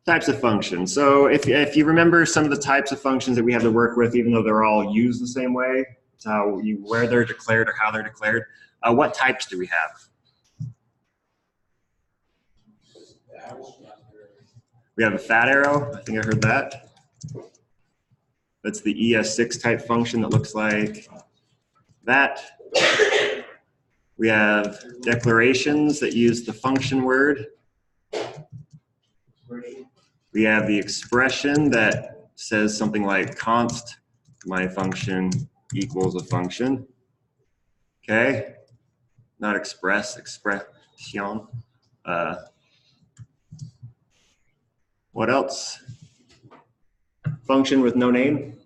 Types of functions. So if you remember some of the types of functions that we have to work with, even though they're all used the same way, it's how where they're declared or how they're declared. What types do we have? We have a fat arrow. I think I heard that. That's the ES6 type function that looks like that. We have declarations that use the function word. We have the expression that says something like const my function equals a function. Okay, not expression. What else? Function with no name.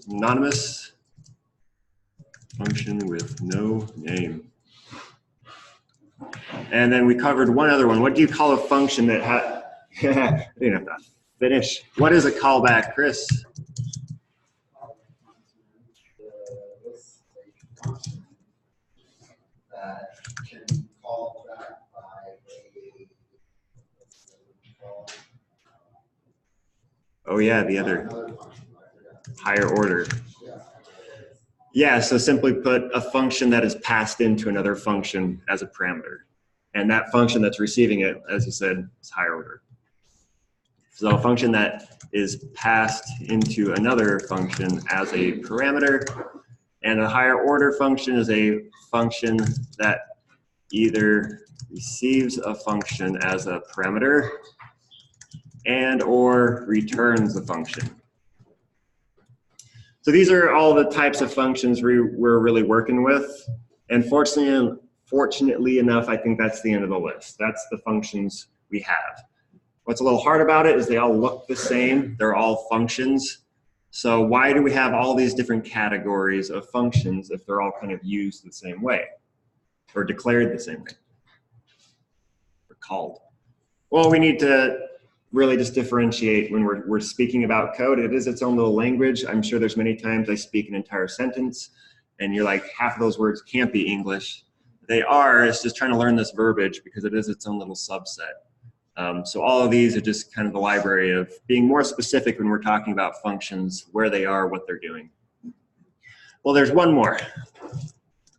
Anonymous. Function with no name. And then we covered one other one. What do you call a function that has... I didn't have to finish. What is a callback, Chris? That can be called back by Oh yeah, the other higher order. Yeah, so simply put, a function that is passed into another function as a parameter. And that function that's receiving it, as you said, is higher order. So a function that is passed into another function as a parameter, and a higher order function is a function that either receives a function as a parameter and or returns the function. So these are all the types of functions we're really working with. And fortunately enough, I think that's the end of the list. That's the functions we have. What's a little hard about it is they all look the same. They're all functions. So why do we have all these different categories of functions if they're all kind of used the same way or declared the same way or called? Well, we need to really just differentiate when we're speaking about code. It is its own little language. I'm sure there's many times I speak an entire sentence and you're like, half of those words can't be English. They are. It's just trying to learn this verbiage because it is its own little subset. So all of these are just kind of the library of being more specific when we're talking about functions, where they are, what they're doing. Well, there's one more,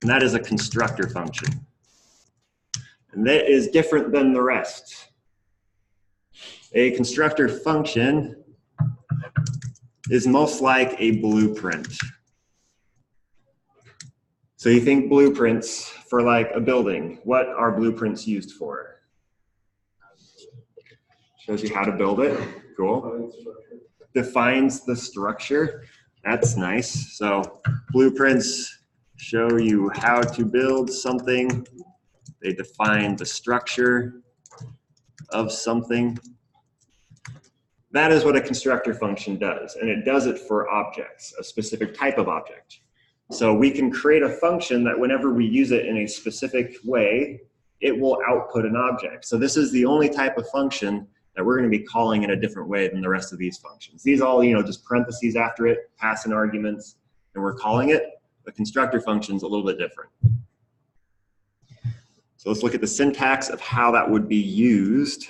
and that is a constructor function. And that is different than the rest. A constructor function is most like a blueprint. So you think blueprints for like a building. What are blueprints used for? Shows you how to build it. Cool. Defines the structure. That's nice. So blueprints show you how to build something. They define the structure of something. That is what a constructor function does, and it does it for objects, a specific type of object. So we can create a function that whenever we use it in a specific way, it will output an object. So this is the only type of function that we're going to be calling in a different way than the rest of these functions. These all, just parentheses after it, passing arguments, and we're calling it. The constructor function is a little bit different. So let's look at the syntax of how that would be used.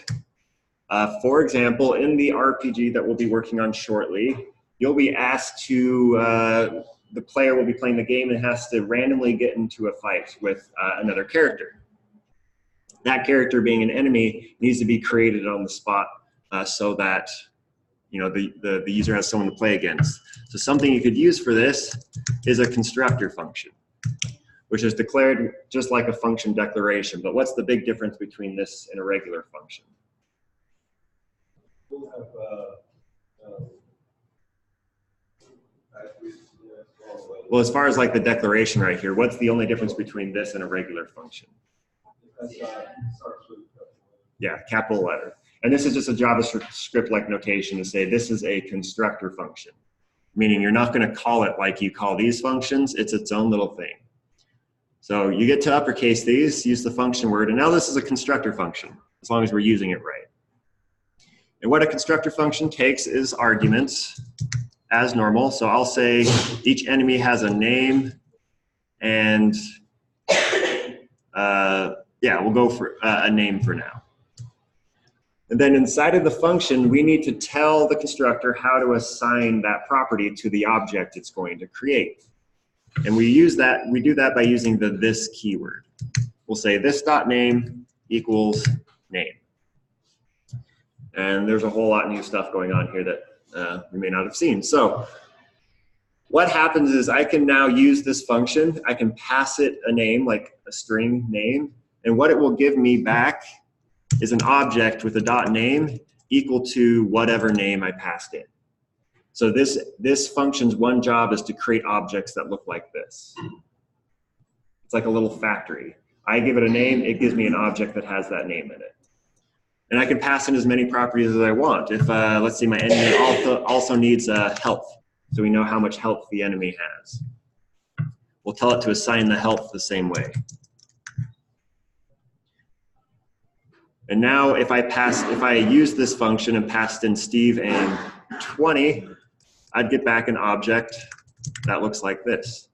For example, in the RPG that we'll be working on shortly, you'll be asked to, the player will be playing the game and has to randomly get into a fight with another character. That character being an enemy needs to be created on the spot so that the user has someone to play against. So something you could use for this is a constructor function, which is declared just like a function declaration. But what's the big difference between this and a regular function? We'll have, well, as far as like the declaration right here, what's the only difference between this and a regular function? Yeah, capital letter. And this is just a JavaScript-like notation to say this is a constructor function, meaning you're not going to call it like you call these functions. It's its own little thing. So you get to uppercase these, use the function word, and now this is a constructor function, as long as we're using it right. And what a constructor function takes is arguments, as normal. So I'll say each enemy has a name, and yeah, we'll go for a name for now. And then inside of the function, we need to tell the constructor how to assign that property to the object it's going to create. And we do that by using the this keyword. We'll say this.name equals name. And there's a whole lot of new stuff going on here that we may not have seen. So what happens is I can now use this function. I can pass it a name, like a string name. And what it will give me back is an object with a .name equal to whatever name I passed in. So this function's one job is to create objects that look like this. It's like a little factory. I give it a name, it gives me an object that has that name in it. And I can pass in as many properties as I want. If, let's see, my enemy also needs health, so we know how much health the enemy has. We'll tell it to assign the health the same way. And now if I use this function and passed in Steve and 20, I'd get back an object that looks like this.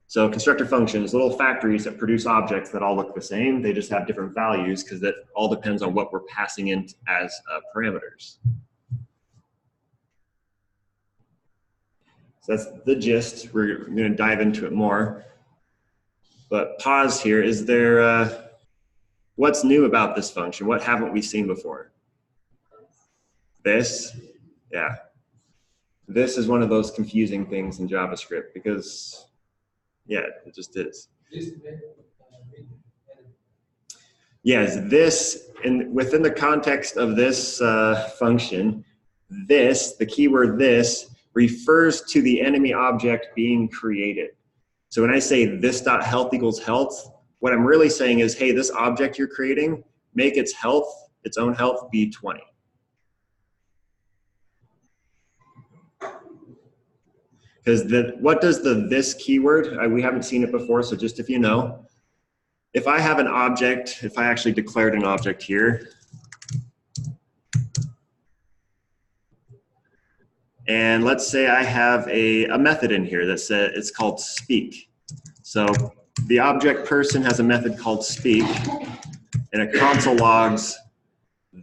So constructor functions, little factories that produce objects that all look the same. They just have different values because that all depends on what we're passing in as parameters. So that's the gist. We're going to dive into it more. But pause here. Is there, what's new about this function? What haven't we seen before? This, yeah. This is one of those confusing things in JavaScript because, yeah, it just is. Yes, this, and within the context of this function, this, the keyword this, refers to the enemy object being created. So when I say this.health equals health, what I'm really saying is, hey, this object you're creating, make its health, its own health, be 20. Because what does this keyword, we haven't seen it before, so just if you know, if I have an object, if I actually declared an object here, and let's say I have a method in here that says it's called speak. So the object person has a method called speak, and it console logs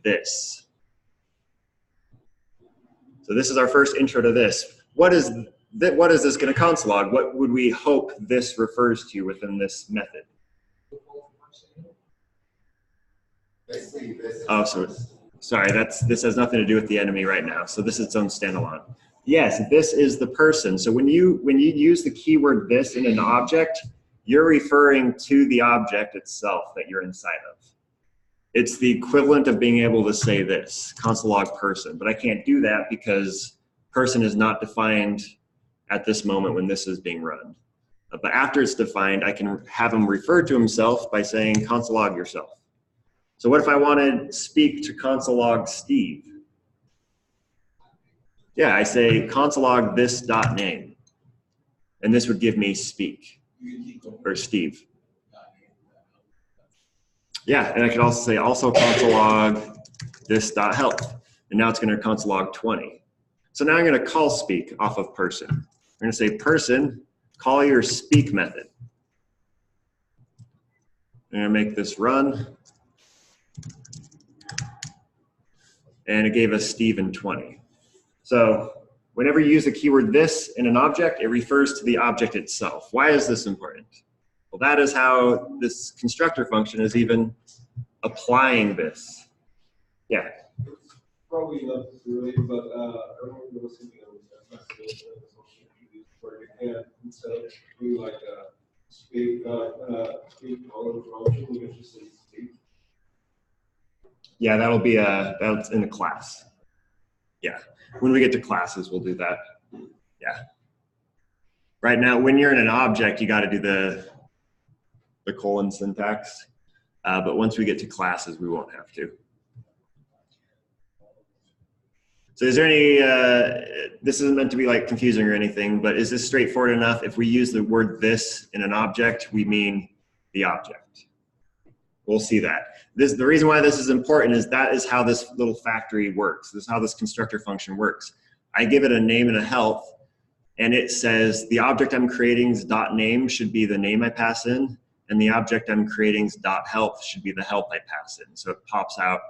this. So this is our first intro to this. What is this going to console log? What would we hope this refers to within this method? Oh, sorry, this has nothing to do with the enemy right now. So this is its own standalone. Yes, this is the person. So when you use the keyword this in an object, you're referring to the object itself that you're inside of. It's the equivalent of being able to say this, console log person, but I can't do that because person is not defined at this moment when this is being run. But after it's defined, I can have him refer to himself by saying console log yourself. So what if I wanted speak to console log Steve? Yeah, I say console log this.name, and this would give me speak, or Steve. Yeah, and I could also say also console log this.health, and now it's going to console log 20. So now I'm going to call speak off of person. I'm going to say person, call your speak method. I'm going to make this run. And it gave us Steve and 20. So whenever you use the keyword this in an object, it refers to the object itself. Why is this important? Well, that is how this constructor function is even applying this. Yeah. Probably not related, but I remember there was something that was where you can, instead of doing like a speak color function, you can just say speak. Yeah, that's in the class. Yeah, when we get to classes, we'll do that. Yeah. Right now, when you're in an object, you got to do the colon syntax. But once we get to classes, we won't have to. So is there any, this isn't meant to be like confusing or anything, but is this straightforward enough? If we use the word this in an object, we mean the object. We'll see that. The reason why this is important is that is how this little factory works. This is how this constructor function works. I give it a name and a health, and it says the object I'm creating's .name should be the name I pass in, and the object I'm creating is .health should be the health I pass in. So it pops out,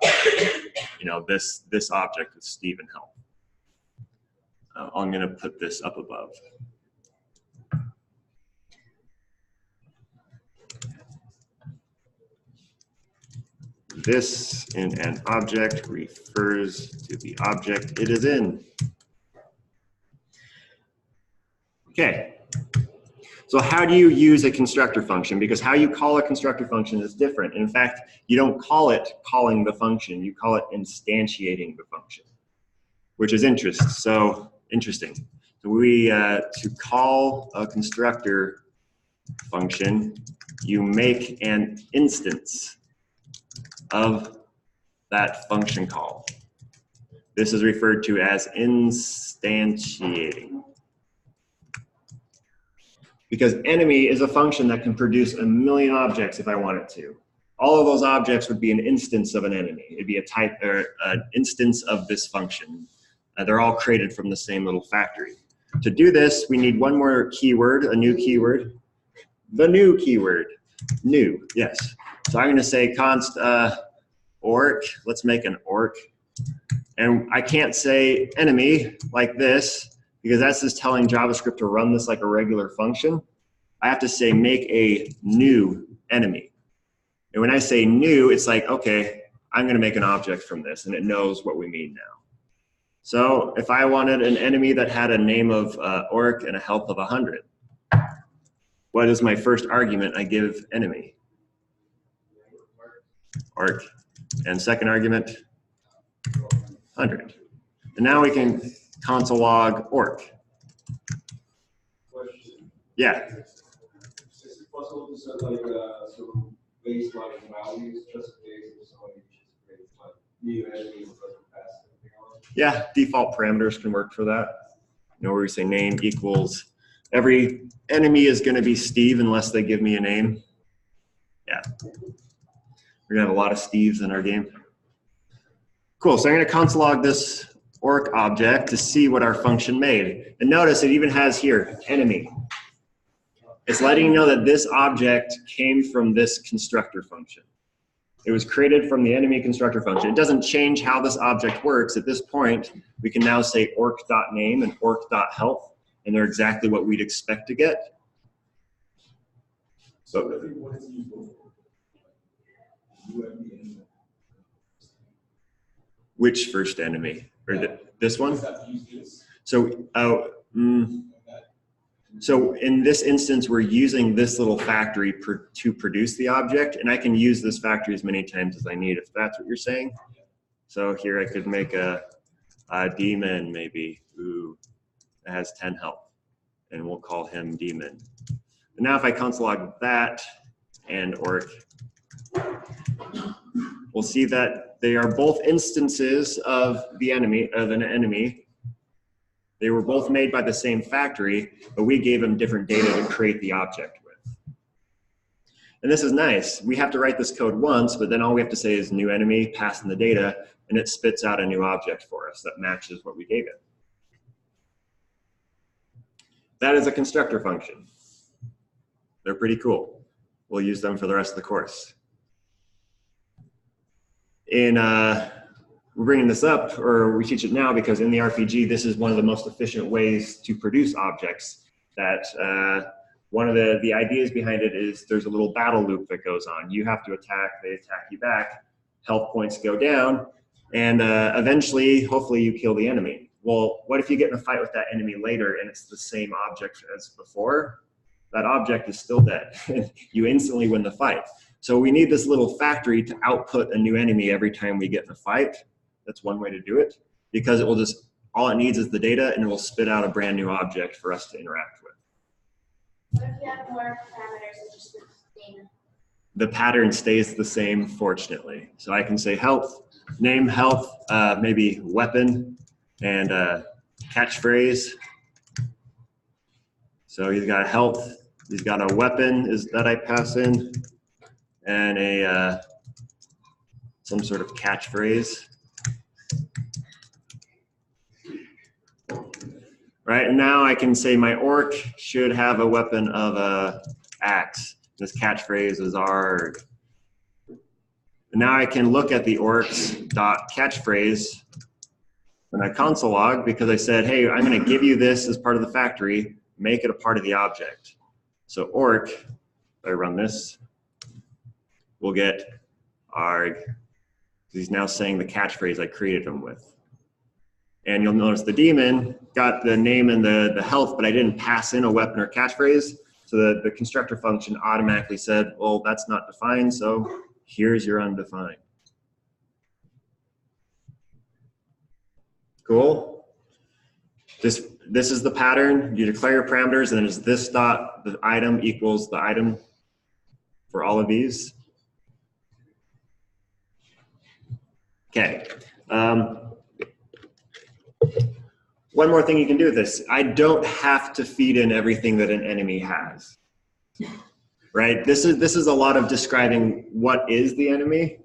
you know, this object with Stephen health. I'm going to put this up above. This in an object refers to the object it is in. Okay. So how do you use a constructor function? Because how you call a constructor function is different. And in fact, you don't call it calling the function, you call it instantiating the function, which is interesting. So we, to call a constructor function, you make an instance of that function call. This is referred to as instantiating. Because enemy is a function that can produce a million objects if I want it to. All of those objects would be an instance of an enemy. It'd be a type or an instance of this function. They're all created from the same little factory. To do this, we need one more keyword, a new keyword. The new keyword, new, yes. So I'm gonna say const orc, let's make an orc. And I can't say enemy like this, because that's just telling JavaScript to run this like a regular function. I have to say make a new enemy. And when I say new, it's like, okay, I'm gonna make an object from this, and it knows what we mean now. So if I wanted an enemy that had a name of orc and a health of 100, what is my first argument I give enemy? Orc. And second argument, 100. And now we can console log orc. Question. Yeah. Is it possible to set like some baseline values just in case if somebody just creates like new enemies doesn't pass anything on? Yeah, default parameters can work for that. You know, where we say name equals, every enemy is going to be Steve unless they give me a name. Yeah. We're going to have a lot of Steves in our game. Cool, so I'm going to console log this orc object to see what our function made. And notice it even has here, enemy. It's letting you know that this object came from this constructor function. It was created from the enemy constructor function. It doesn't change how this object works. At this point, we can now say orc.name and orc.health, and they're exactly what we'd expect to get. So, which first enemy? Or this one? So, so in this instance, we're using this little factory to produce the object, and I can use this factory as many times as I need, if that's what you're saying. So here I could make a demon, maybe, ooh, that has 10 health, and we'll call him demon. And now if I console log that and orc, we'll see that they are both instances of the enemy, of an enemy. They were both made by the same factory, but we gave them different data to create the object with. And this is nice. We have to write this code once, but then all we have to say is new enemy, pass in the data, and it spits out a new object for us that matches what we gave it. That is a constructor function. They're pretty cool. We'll use them for the rest of the course. We're bringing this up, or we teach it now, because in the RPG, this is one of the most efficient ways to produce objects. That one of the ideas behind it is there's a little battle loop that goes on. You have to attack, they attack you back, health points go down, and eventually, hopefully you kill the enemy. Well, what if you get in a fight with that enemy later and it's the same object as before? That object is still dead. You instantly win the fight. So we need this little factory to output a new enemy every time we get in a fight. That's one way to do it, because it will just, all it needs is the data, and it will spit out a brand new object for us to interact with. What if you have more parameters than just the name? The pattern stays the same, fortunately. So I can say health, name health, maybe weapon, and catchphrase. So he's got health, he's got a weapon that I pass in, and a some sort of catchphrase. Right, and now I can say my orc should have a weapon of a axe. This catchphrase is arg. And now I can look at the orcs.catchphrase and I console log because I said, hey, I'm going to give you this as part of the factory, make it a part of the object. So orc, if I run this, we'll get arg. He's now saying the catchphrase I created him with. And you'll notice the daemon got the name and the health, but I didn't pass in a weapon or catchphrase. So the constructor function automatically said, well, that's not defined, so here's your undefined. Cool? This is the pattern. You declare your parameters, and then it's this dot, the item equals the item for all of these. Okay. One more thing you can do with this. I don't have to feed in everything that an enemy has. Right? This is a lot of describing what is the enemy.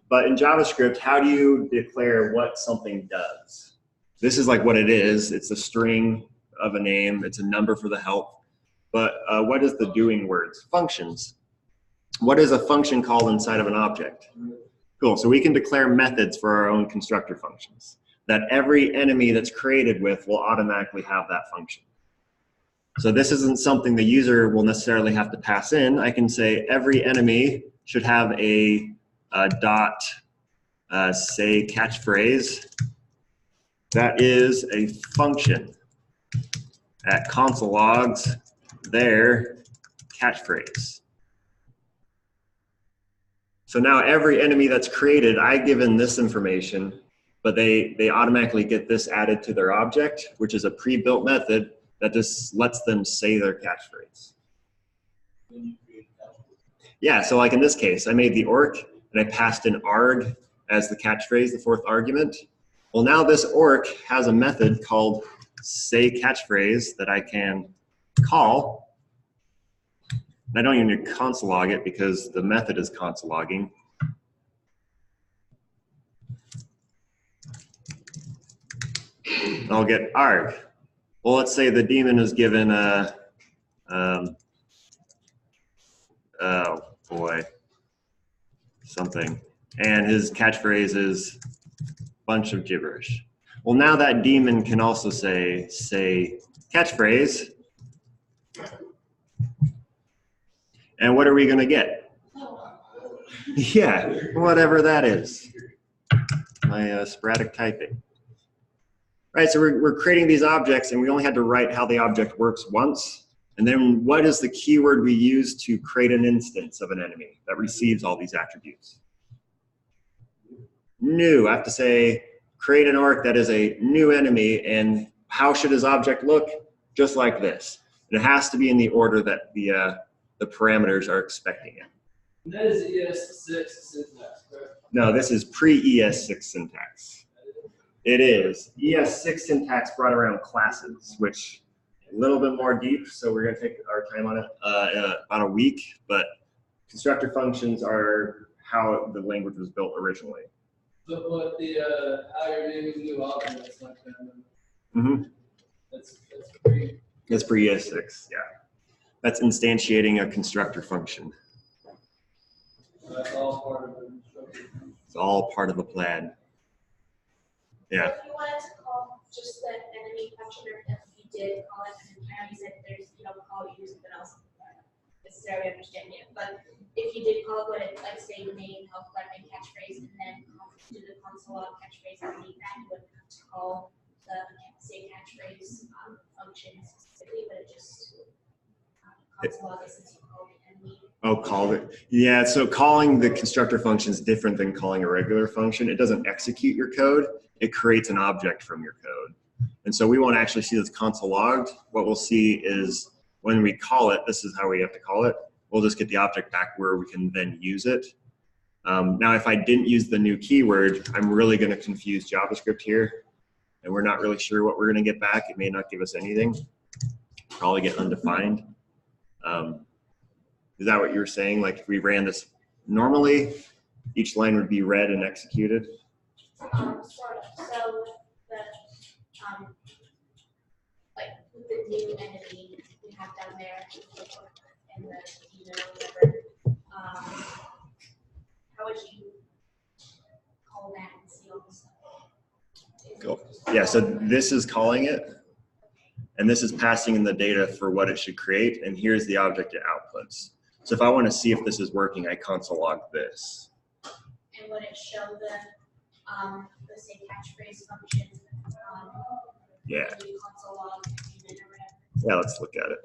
But in JavaScript, how do you declare what something does? This is like what it is. It's a string of a name. It's a number for the help. But what is the doing words? Functions. What is a function called inside of an object? Cool. So we can declare methods for our own constructor functions that every enemy that's created with will automatically have that function. So this isn't something the user will necessarily have to pass in. I can say every enemy should have a dot say catchphrase that is a function at console logs their catchphrase. So now every enemy that's created, I've given this information, but they automatically get this added to their object, which is a pre-built method that just lets them say their catchphrase. Yeah, so like in this case, I made the orc and I passed in arg as the catchphrase, the fourth argument. Well, now this orc has a method called say catchphrase that I can call. And I don't even need to console log it because the method is console logging. I'll get arg. Well, let's say the daemon is given a, oh boy, something. And his catchphrase is bunch of gibberish. Well, now that daemon can also say catchphrase. And what are we going to get? Yeah, whatever that is. My sporadic typing. Right, so we're creating these objects, and we only had to write how the object works once. And then what is the keyword we use to create an instance of an enemy that receives all these attributes? New. I have to say, create an orc that is a new enemy, and how should his object look? Just like this. And it has to be in the order that the parameters are expecting it. And that is ES6 syntax, correct? No, this is pre-ES6 syntax. It is. ES6 syntax brought around classes, which a little bit more deep, so we're going to take our time on it about a week, but constructor functions are how the language was built originally. So what the how you're naming new objects like that? Mm-hmm. That's pretty. That's pre-ES6, yeah. That's instantiating a constructor function. That's all part of the constructor. It's all part of the plan. Yeah. If you wanted to call just the enemy function, or if you did call it, and I know you said there's, you don't call it, you do something else, I don't necessarily understand it, but if you did call it, would it, like, say the name, health, weapon, catchphrase, and then do the console log catchphrase underneath that, you wouldn't have to call the say catchphrase function specifically, but it just console log it since you called the enemy. Oh, called it. Yeah, so calling the constructor function is different than calling a regular function. It doesn't execute your code. It creates an object from your code. And so we won't actually see this console logged. What we'll see is when we call it, this is how we have to call it. We'll just get the object back where we can then use it. Now, if I didn't use the new keyword, I'm really going to confuse JavaScript here. And we're not really sure what we're going to get back. It may not give us anything. Probably get undefined. Is that what you were saying? Like if we ran this normally, each line would be read and executed? Sort of. So the like with the new entity we have down there and the demon or whatever, how would you call that and see all this stuff? Cool. Yeah, so this is calling it, and this is passing in the data for what it should create, and here's the object it outputs. So if I want to see if this is working, I console log this. And would it show the say catchphrase function? Yeah. When you console log demon or whatever? Yeah, let's look at it.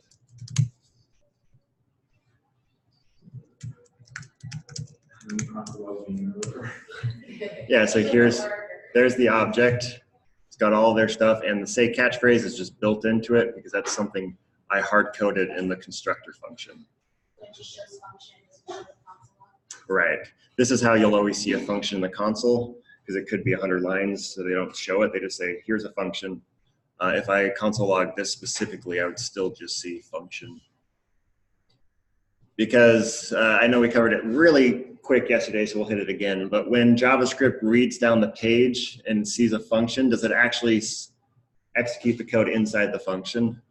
Yeah, so there's the object. It's got all their stuff, and the say catchphrase is just built into it because that's something I hard coded in the constructor function. It just shows functions for the console log. Right. This is how you'll always see a function in the console, because it could be 100 lines, so they don't show it. They just say, here's a function. If I console log this specifically, I would still just see function. Because I know we covered it really quick yesterday, so we'll hit it again. But when JavaScript reads down the page and sees a function, does it actually execute the code inside the function?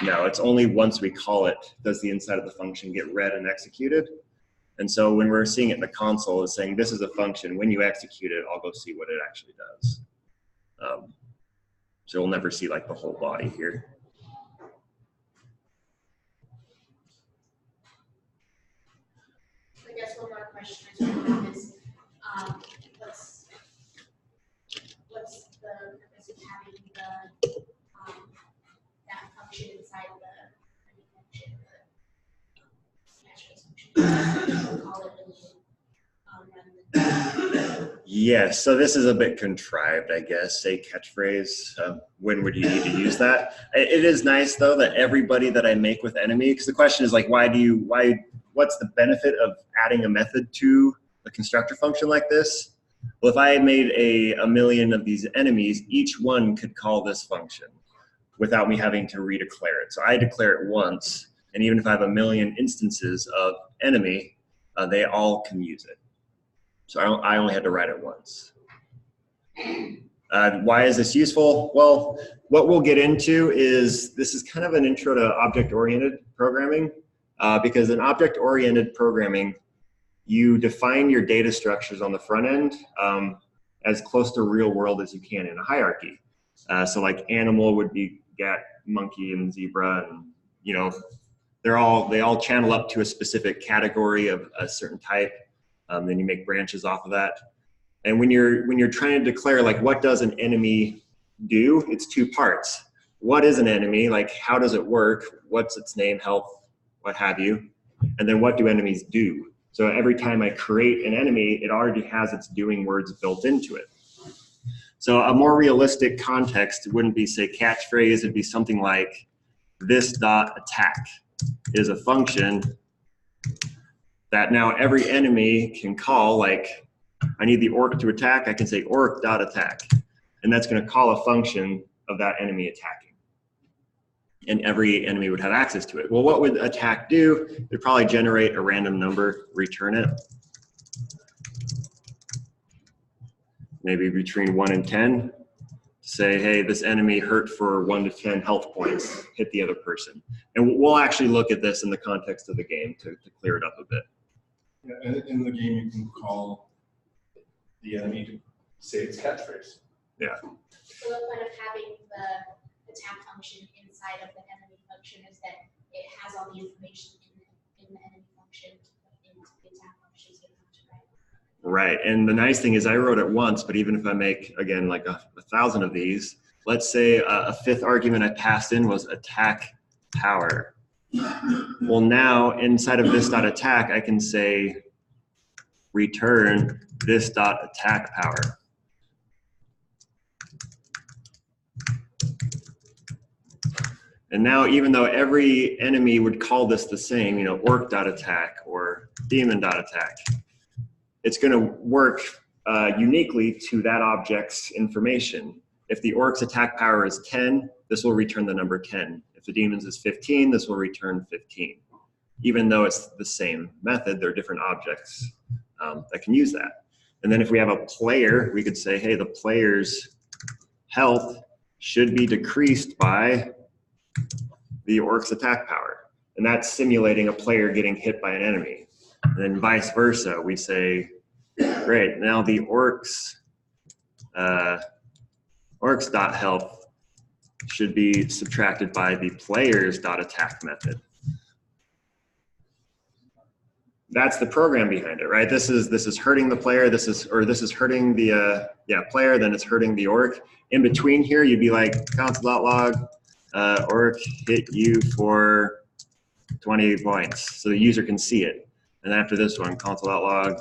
No, it's only once we call it does the inside of the function get read and executed. And so when we're seeing it in the console, it's saying this is a function. When you execute it, I'll go see what it actually does. So we'll never see like the whole body here. I guess one more question I have is, what's the purpose of having that function inside the function? Call it when you run the Yes, so this is a bit contrived, I guess, say catchphrase. When would you need to use that? It is nice though that everybody that I make with enemy, because the question is like, what's the benefit of adding a method to a constructor function like this? Well, if I made a million of these enemies, each one could call this function without me having to redeclare it. So I declare it once, and even if I have a million instances of enemy, they all can use it. So I only had to write it once. Why is this useful? Well, what we'll get into is, this is kind of an intro to object-oriented programming, because in object-oriented programming, you define your data structures on the front end as close to real world as you can in a hierarchy. So like animal would be get monkey and zebra, and you know, they all channel up to a specific category of a certain type. Then you make branches off of that. And when you're trying to declare like what does an enemy do, it's two parts. What is an enemy? Like how does it work? What's its name, health, what have you? And then what do enemies do? So every time I create an enemy, it already has its doing words built into it. So a more realistic context wouldn't be say catchphrase, it'd be something like this.attack is a function that now every enemy can call. Like I need the orc to attack, I can say orc.attack, and that's going to call a function of that enemy attacking. And every enemy would have access to it. Well, what would attack do? It'd probably generate a random number, return it. Maybe between 1 and 10. Say, hey, this enemy hurt for 1 to 10 health points, hit the other person. And we'll actually look at this in the context of the game to clear it up a bit. Yeah, and in the game, you can call the enemy to say its catchphrase. Yeah. So the point of having the attack function inside of the enemy function is that it has all the information in the enemy function into the attack function. Right, and the nice thing is I wrote it once, but even if I make, again, like 1,000 of these, let's say a fifth argument I passed in was attack power. Well, now inside of this.attack, I can say return this.attack power. And now, even though every enemy would call this the same, you know, orc.attack or demon.attack, it's going to work uniquely to that object's information. If the orc's attack power is 10, this will return the number 10. If the demon's is 15, this will return 15. Even though it's the same method, there are different objects that can use that. And then if we have a player, we could say, hey, the player's health should be decreased by the orc's attack power. and that's simulating a player getting hit by an enemy. And then vice versa, we say, great, now the orcs dot health should be subtracted by the player's dot attack method. That's the program behind it, right? This is hurting the player. This is hurting the player. Then it's hurting the orc. In between here, you'd be like console.log orc hit you for 20 points, so the user can see it. And after this one, console.log,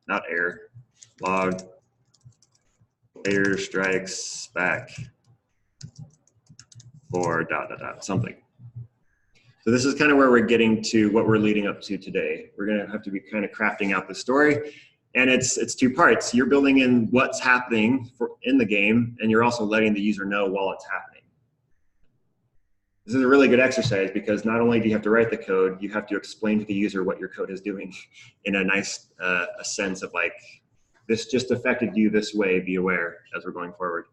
not error, log player strikes back for dot dot dot something. So this is kind of where we're getting to what we're leading up to today. We're going to have to be kind of crafting out the story, and it's two parts. You're building in what's happening in the game, and you're also letting the user know while it's happening. This is a really good exercise because not only do you have to write the code, you have to explain to the user what your code is doing in a nice a sense of like, this just affected you this way, be aware as we're going forward,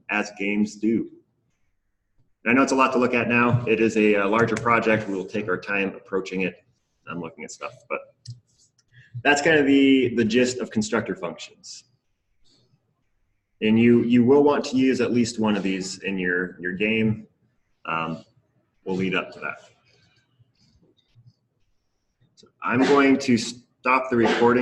as games do. I know it's a lot to look at now. It is a larger project. We will take our time approaching it. I'm looking at stuff, but that's kind of the gist of constructor functions. And you will want to use at least one of these in your game. We'll lead up to that. So I'm going to stop the recording.